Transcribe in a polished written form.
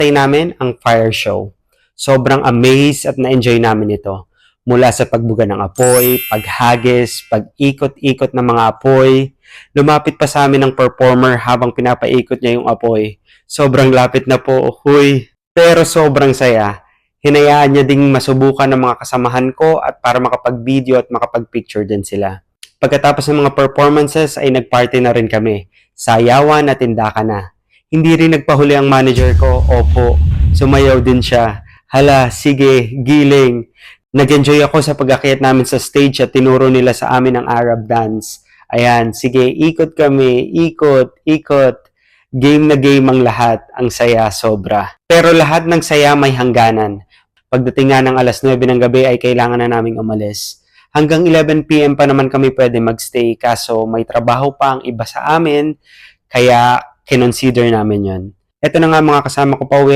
Tay namin ang fire show. Sobrang amazed at na-enjoy namin ito. Mula sa pagbuga ng apoy, paghagis, pag-ikot-ikot ng mga apoy. Lumapit pa sa amin ng performer habang pinapaikot niya yung apoy. Sobrang lapit na po, huy. Pero sobrang saya. Hinayaan niya ding masubukan ng mga kasamahan ko at para makapag-video at makapag-picture din sila. Pagkatapos ng mga performances ay nag-party na rin kami. Sayawan at tindakan na. Hindi rin nagpahuli ang manager ko, opo. Sumayaw din siya. Hala, sige, giling. Nag-enjoy ako sa pag-akyat namin sa stage at tinuro nila sa amin ang Arab dance. Ayan, sige, ikot kami, ikot, ikot. Game na game ang lahat, ang saya sobra. Pero lahat ng saya may hangganan. Pagdating nga ng alas 9 ng gabi ay kailangan na naming umalis. Hanggang 11 PM pa naman kami pwede magstay kaso may trabaho pa ang iba sa amin kaya kinonsider namin yon. Ito na nga mga kasama ko pa uwi